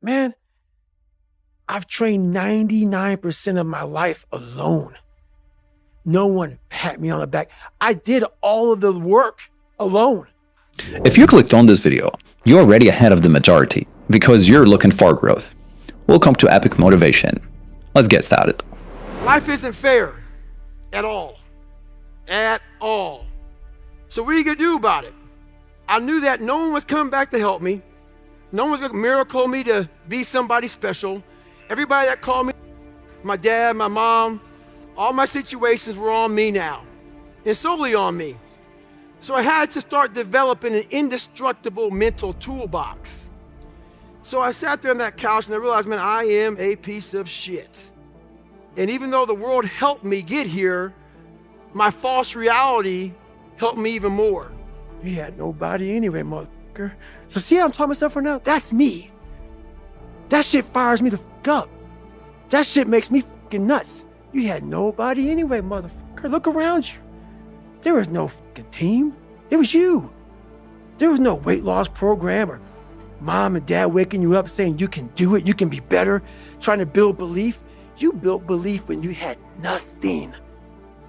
Man, I've trained 99% of my life alone. No one pat me on the back. I did all of the work alone. If you clicked on this video, you're already ahead of the majority because you're looking for growth. Welcome to Epic Motivation. Let's get started. Life isn't fair at all. At all. So what are you going to do about it? I knew that no one was coming back to help me. No one was going to miracle me to be somebody special. Everybody that called me, my dad, my mom, all my situations were on me now, and solely on me. So I had to start developing an indestructible mental toolbox. So I sat there on that couch and I realized, man, I am a piece of shit. And even though the world helped me get here, my false reality helped me even more. You had nobody anyway, motherfucker. So see how I'm talking myself right now? That's me. That shit fires me the fuck up. That shit makes me fucking nuts. You had nobody anyway, motherfucker. Look around you. There was no fucking team. It was you. There was no weight loss program or mom and dad waking you up saying you can do it, you can be better, trying to build belief. You built belief when you had nothing.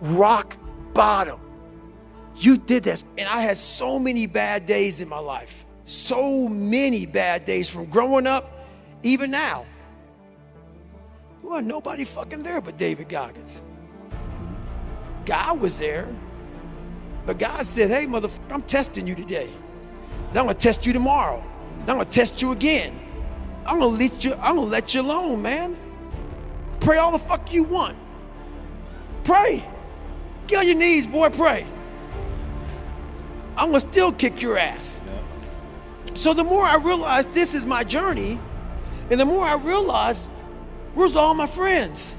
Rock bottom. You did this. And I had so many bad days in my life. So many bad days from growing up, even now. There wasn't nobody fucking there but David Goggins. God was there. But God said, hey, motherfucker, I'm testing you today. And I'm gonna test you tomorrow. And I'm gonna test you again. I'm gonna let you alone, man. Pray all the fuck you want. Pray. Get on your knees, boy, pray. I'm gonna still kick your ass. So the more I realized this is my journey, and the more I realized, where's all my friends?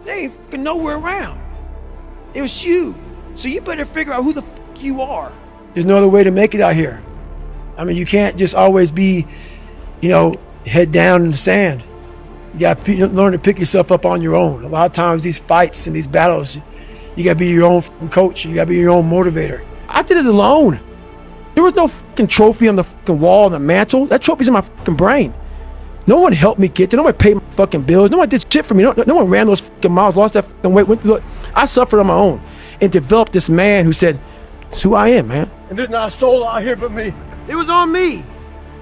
They ain't fucking nowhere around. It was you. So you better figure out who the fuck you are. There's no other way to make it out here. I mean, you can't just always be, head down in the sand. You got to learn to pick yourself up on your own. A lot of times these fights and these battles, you got to be your own fucking coach. You got to be your own motivator. I did it alone. There was no fucking trophy on the fucking wall on the mantle. That trophy's in my fucking brain. No one helped me get there. No one paid my fucking bills. No one did shit for me. No one ran those fucking miles, lost that fucking weight, went through it. I suffered on my own and developed this man who said, it's who I am, man. And there's not a soul out here but me. It was on me.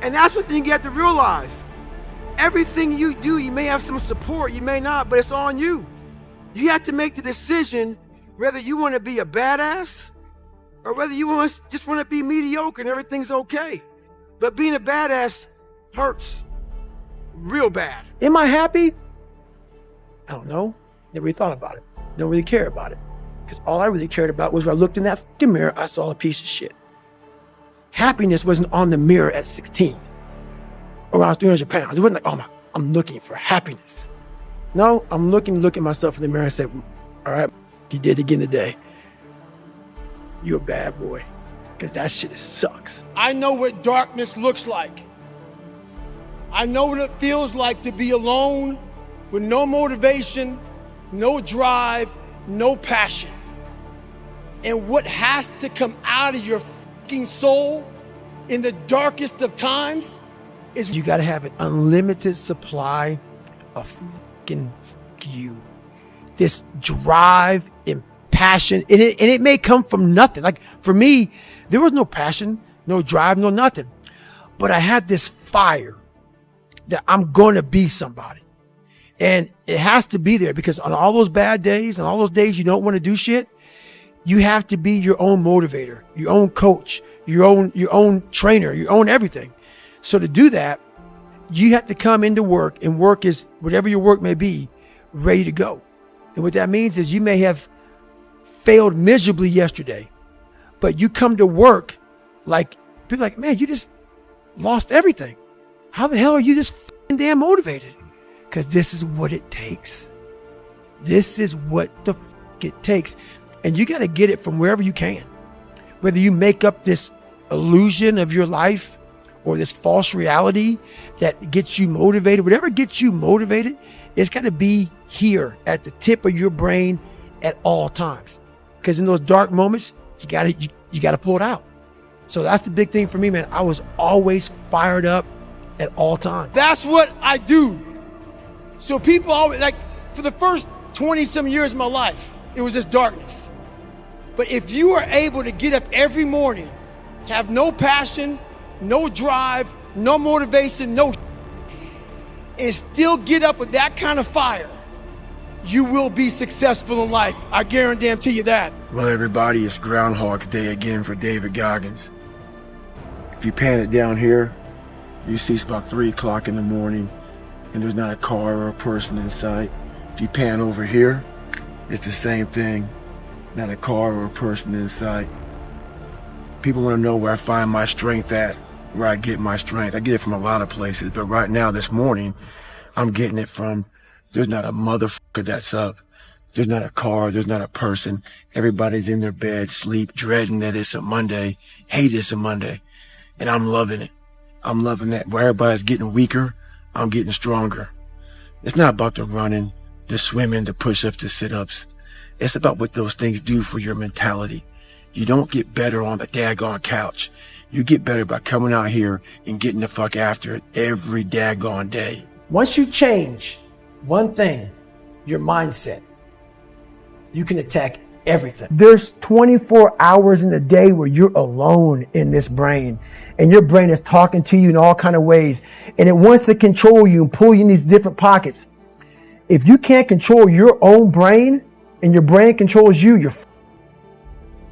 And that's what you have to realize. Everything you do, you may have some support, you may not, but it's on you. You have to make the decision whether you want to be a badass or whether you just want to be mediocre and everything's okay. But being a badass hurts real bad. Am I happy? I don't know. Never really thought about it. Don't really care about it. Because all I really cared about was when I looked in that fucking mirror, I saw a piece of shit. Happiness wasn't on the mirror at 16 or when I was 300 pounds. It wasn't like, I'm looking for happiness. No, I'm looking at myself in the mirror and said, all right, you did it again today. You're a bad boy. Because that shit sucks. I know what darkness looks like. I know what it feels like to be alone with no motivation, no drive, no passion. And what has to come out of your fucking soul in the darkest of times is you got to have an unlimited supply of fucking you. This drive and passion, and it may come from nothing. Like for me, there was no passion, no drive, no nothing. But I had this fire that I'm going to be somebody. And it has to be there because on all those bad days and all those days you don't want to do shit, you have to be your own motivator, your own coach, your own trainer, your own everything. So to do that, you have to come into work, and work is whatever your work may be, ready to go. And what that means is you may have failed miserably yesterday, but you come to work like, people are like, man, you just lost everything. How the hell are you just fucking damn motivated? Because this is what it takes. This is what the fuck it takes. And you got to get it from wherever you can. Whether you make up this illusion of your life or this false reality that gets you motivated, whatever gets you motivated, it's got to be here at the tip of your brain at all times. Because in those dark moments, you got to pull it out. So that's the big thing for me, man. I was always fired up at all times. That's what I do. So people always, like, for the first 20-some years of my life, it was just darkness. But if you are able to get up every morning, have no passion, no drive, no motivation, and still get up with that kind of fire, you will be successful in life. I guarantee you that. Well, everybody, it's Groundhog's Day again for David Goggins. If you pan it down here, you see it's about 3 o'clock in the morning and there's not a car or a person in sight. If you pan over here, it's the same thing. Not a car or a person in sight. People want to know where I find my strength at, where I get my strength. I get it from a lot of places, but right now, this morning, I'm getting it from, there's not a motherfucker that's up. There's not a car, there's not a person. Everybody's in their bed, sleep, dreading that it's a Monday, hate it's a Monday. And I'm loving it. I'm loving that. Where everybody's getting weaker, I'm getting stronger. It's not about the running, the swimming, the push-ups, the sit-ups. It's about what those things do for your mentality. You don't get better on the daggone couch. You get better by coming out here and getting the fuck after it every daggone day. Once you change one thing, your mindset, you can attack everything. There's 24 hours in the day where you're alone in this brain, and your brain is talking to you in all kind of ways, and it wants to control you and pull you in these different pockets. If you can't control your own brain and your brain controls you,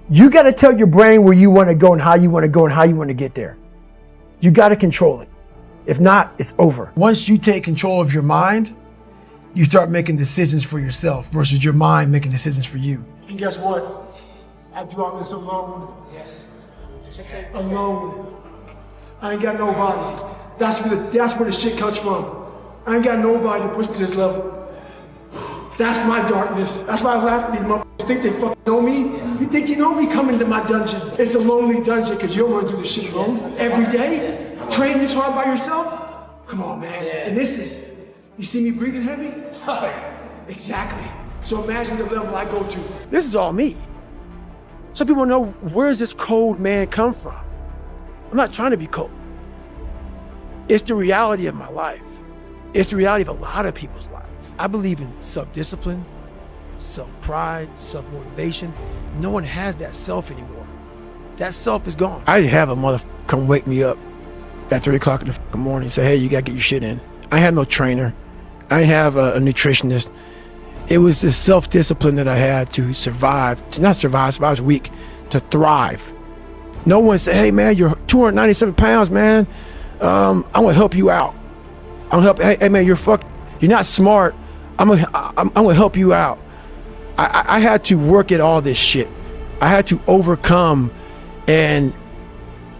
you got to tell your brain where you want to go and how you want to go and how you want to get there. You got to control it. If not, it's over. Once you take control of your mind, you start making decisions for yourself versus your mind making decisions for you. And guess what? I do all this alone. Alone. I ain't got nobody. That's where the shit comes from. I ain't got nobody to push to this level. That's my darkness. That's why I laugh at these motherfuckers. Think they fucking know me? You think you know me coming to my dungeon? It's a lonely dungeon because you don't want to do this shit alone every day. Train this hard by yourself? Come on, man. And this is, you see me breathing heavy? Exactly. So imagine the level I go to. This is all me. Some people know, where's this cold man come from? I'm not trying to be cold. It's the reality of my life. It's the reality of a lot of people's lives. I believe in self-discipline, self-pride, self-motivation. No one has that self anymore. That self is gone. I didn't have a motherfucker come wake me up at 3 o'clock in the morning and say, hey, you gotta get your shit in. I had no trainer. I didn't have a nutritionist. It was the self-discipline that I had to survive, to not survive, I was weak, to thrive. No one said, hey man, you're 297 pounds, man. I'm gonna help you out. I'm gonna help, hey man, you're not smart. I'm gonna help you out. I had to work at all this shit. I had to overcome, and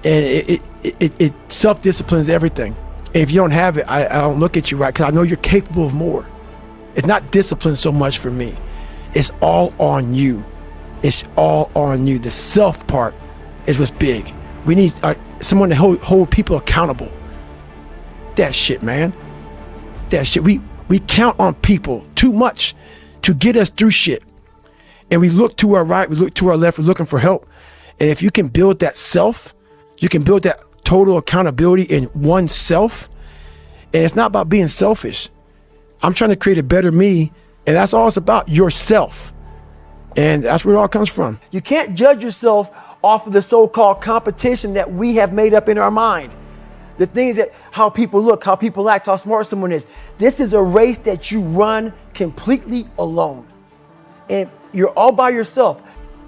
it self-disciplines everything. And if you don't have it, I don't look at you right, because I know you're capable of more. It's not discipline so much for me. It's all on you. It's all on you. The self part is what's big. We need someone to hold people accountable. That shit, man. That shit. We count on people too much to get us through shit. And we look to our right, we look to our left, we're looking for help. And if you can build that self, you can build that total accountability in oneself. And it's not about being selfish. I'm trying to create a better me, and that's all it's about, yourself. And that's where it all comes from. You can't judge yourself off of the so-called competition that we have made up in our mind. The things that, how people look, how people act, how smart someone is. This is a race that you run completely alone. And you're all by yourself.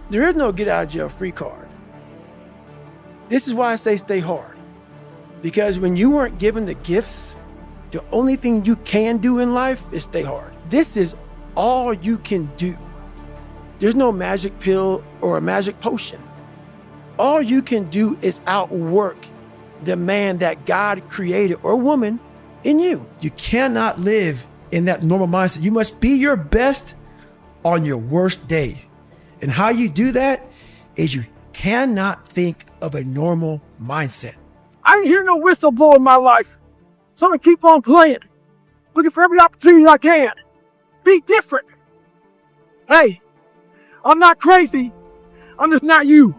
There is no get out of jail free card. This is why I say stay hard. Because when you weren't given the gifts, the only thing you can do in life is stay hard. This is all you can do. There's no magic pill or a magic potion. All you can do is outwork the man that God created, or woman, in you. You cannot live in that normal mindset. You must be your best on your worst day. And how you do that is you cannot think of a normal mindset. I didn't hear no whistle blow in my life. So I'm gonna keep on playing. Looking for every opportunity I can. Be different. Hey, I'm not crazy. I'm just not you.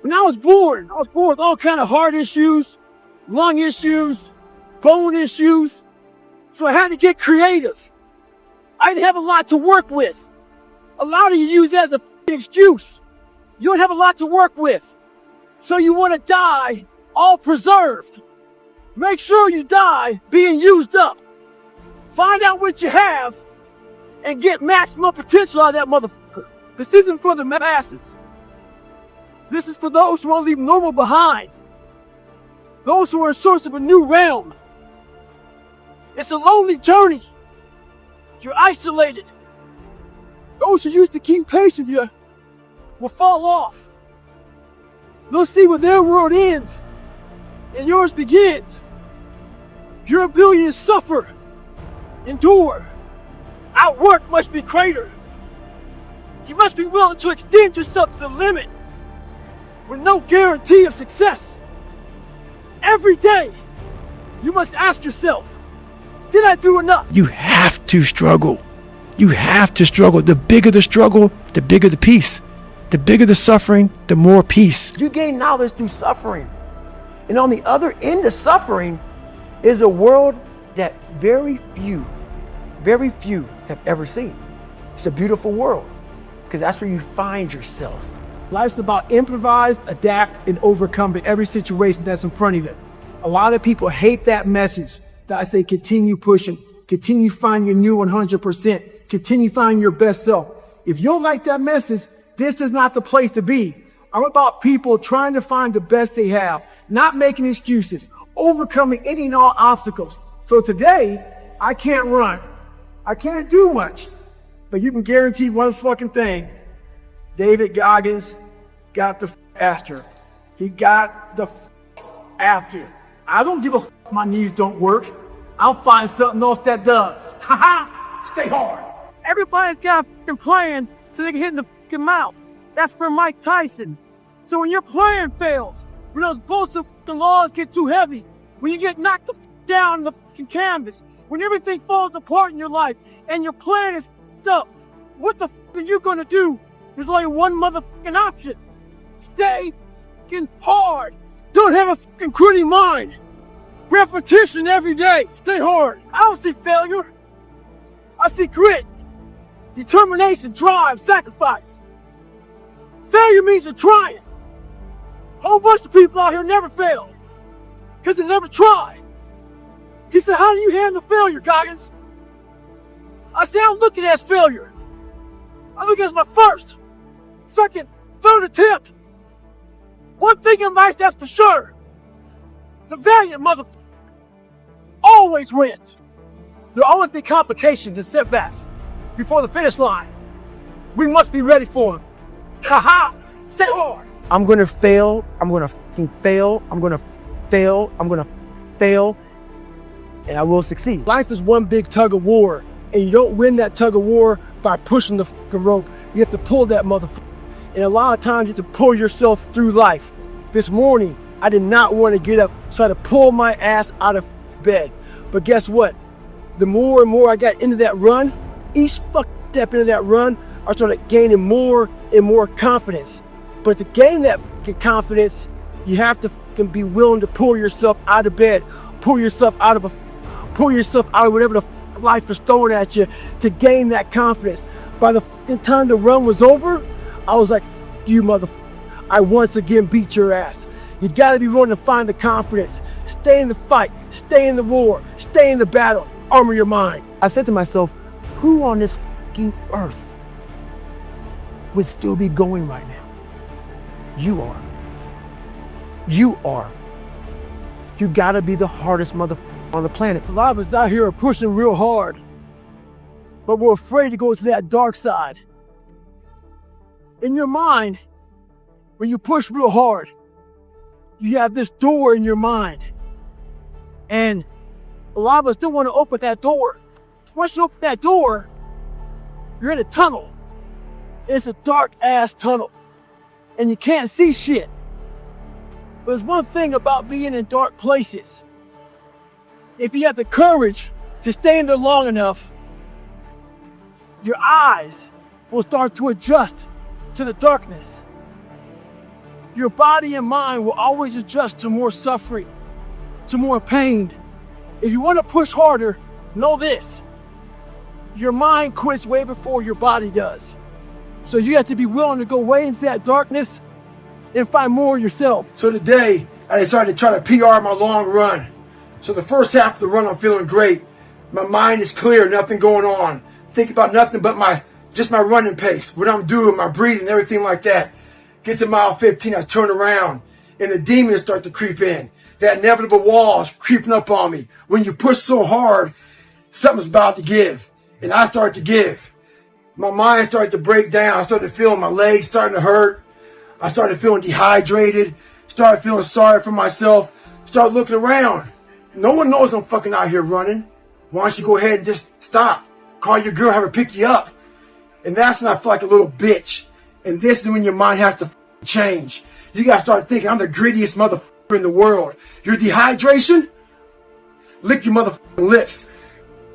When I was born with all kind of heart issues, lung issues, bone issues, so I had to get creative. I didn't have a lot to work with. A lot of you use that as a excuse. You don't have a lot to work with. So you want to die all preserved. Make sure you die being used up. Find out what you have and get maximum potential out of that motherfucker. This isn't for the masses. This is for those who want to leave normal behind. Those who are in search of a new realm. It's a lonely journey. You're isolated. Those who used to keep pace with you will fall off. They'll see where their world ends and yours begins. Your ability to suffer, endure, outwork must be greater. You must be willing to extend yourself to the limit with no guarantee of success. Every day, you must ask yourself, did I do enough? You have to struggle. You have to struggle. The bigger the struggle, the bigger the peace. The bigger the suffering, the more peace. You gain knowledge through suffering. And on the other end of suffering is a world that very few have ever seen. It's a beautiful world because that's where you find yourself. Life's about improvise, adapt, and overcome in every situation that's in front of you. A lot of people hate that message that I say continue pushing, continue finding your new 100%, continue finding your best self. If you don't like that message, this is not the place to be. I'm about people trying to find the best they have, not making excuses, overcoming any and all obstacles. So today, I can't run. I can't do much. But you can guarantee one fucking thing. David Goggins got the after. He got the after. I don't give a my knees don't work. I'll find something else that does. Stay hard. Everybody's got a fucking plan so they can hit in the fucking mouth. That's for Mike Tyson. So when your plan fails, when those bullshit fucking laws get too heavy, when you get knocked the down on the fucking canvas, when everything falls apart in your life and your plan is fucked up, what the fuck are you gonna do? There's only one motherfucking option. Stay fucking hard. Don't have a fucking quitting mind. Repetition every day. Stay hard. I don't see failure. I see grit, determination, drive, sacrifice. Failure means you're trying. A whole bunch of people out here never fail because they never tried. He said, how do you handle failure, Goggins? I said, I don't look at it as failure. I look at it as my first, second, third attempt. One thing in life that's for sure. The valiant motherfucker always wins. There'll always be complications and setbacks before the finish line. We must be ready for them. Ha! Stay hard. I'm gonna fail. I'm gonna fucking fail. I'm gonna fail. I'm gonna fail. And I will succeed. Life is one big tug of war. And you don't win that tug of war by pushing the fucking rope. You have to pull that motherfucker. And a lot of times you have to pull yourself through life. This morning, I did not want to get up, so I had to pull my ass out of bed. But guess what? The more and more I got into that run, each fucking step into that run, I started gaining more and more confidence. But to gain that fucking confidence, you have to fucking be willing to pull yourself out of bed, pull yourself out of whatever the fuck life is throwing at you to gain that confidence. By the fucking time the run was over, I was like, fuck you, motherfucker. I once again beat your ass. You gotta be willing to find the confidence. Stay in the fight, stay in the war, stay in the battle, armor your mind. I said to myself, who on this fucking earth would still be going right now? You are. You are. You gotta be the hardest motherfucker on the planet. A lot of us out here are pushing real hard, but we're afraid to go to that dark side. In your mind, when you push real hard, you have this door in your mind. And a lot of us don't want to open that door. Once you open that door, you're in a tunnel. It's a dark ass tunnel. And you can't see shit. But there's one thing about being in dark places. If you have the courage to stay in there long enough, your eyes will start to adjust to the darkness. Your body and mind will always adjust to more suffering, to more pain, If you want to push harder, know this. Your mind quits way before your body does. So you have to be willing to go way into that darkness and find more of yourself. So today, I decided to try to PR my long run. So the first half of the run, I'm feeling great. My mind is clear, nothing going on. Think about nothing but my running pace, what I'm doing, my breathing, everything like that. Get to mile 15, I turn around, and the demons start to creep in. That inevitable wall is creeping up on me. When you push so hard, something's about to give. And I start to give. My mind started to break down. I started feeling my legs starting to hurt. I started feeling dehydrated. Started feeling sorry for myself. Started looking around. No one knows I'm fucking out here running. Why don't you go ahead and just stop? Call your girl, have her pick you up. And that's when I feel like a little bitch. And this is when your mind has to change. You gotta start thinking, I'm the grittiest motherfucker in the world. Your dehydration? Lick your motherfucking lips.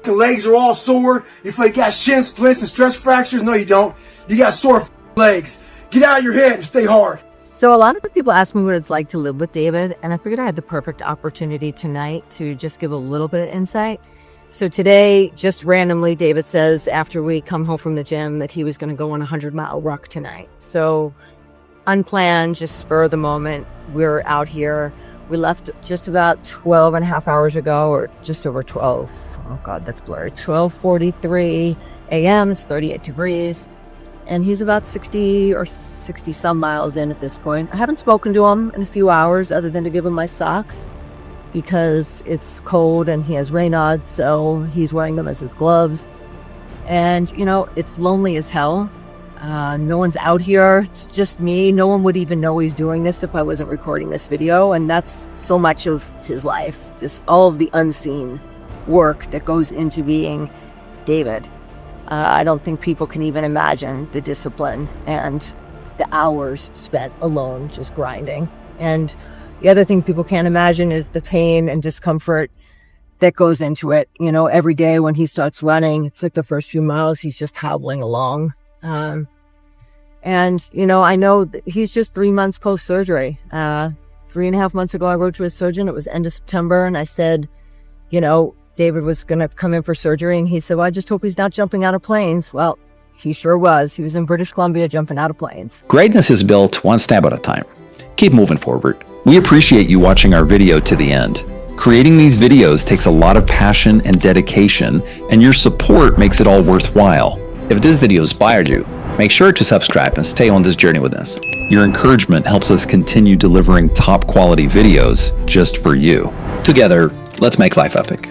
Your legs are all sore. You feel like you got shin splints and stress fractures. No, you don't. You got sore legs. Get out of your head and stay hard. So a lot of the people ask me what it's like to live with David, and I figured I had the perfect opportunity tonight to just give a little bit of insight. So today, just randomly, David says after we come home from the gym that he was going to go on a 100-mile ruck tonight. So unplanned, just spur of the moment, we're out here. We left just about 12 and a half hours ago, or just over 12. Oh God, that's blurry. 12:43 a.m. It's 38 degrees. And he's about 60 or 60 some miles in at this point. I haven't spoken to him in a few hours other than to give him my socks because it's cold and he has Raynaud's, so he's wearing them as his gloves. And, you know, it's lonely as hell. No one's out here. It's just me. No one would even know he's doing this if I wasn't recording this video. And that's so much of his life. Just all of the unseen work that goes into being David. I don't think people can even imagine the discipline and the hours spent alone just grinding. And the other thing people can't imagine is the pain and discomfort that goes into it. You know, every day when he starts running, it's like the first few miles, he's just hobbling along. And, you know, I know that he's just 3 months post-surgery. 3.5 months ago, I wrote to his surgeon. It was end of September. And I said, you know, David was going to come in for surgery. And he said, well, I just hope he's not jumping out of planes. Well, he sure was. He was in British Columbia jumping out of planes. Greatness is built one step at a time. Keep moving forward. We appreciate you watching our video to the end. Creating these videos takes a lot of passion and dedication, and your support makes it all worthwhile. If this video inspired you, make sure to subscribe and stay on this journey with us. Your encouragement helps us continue delivering top quality videos just for you. Together, let's make life epic.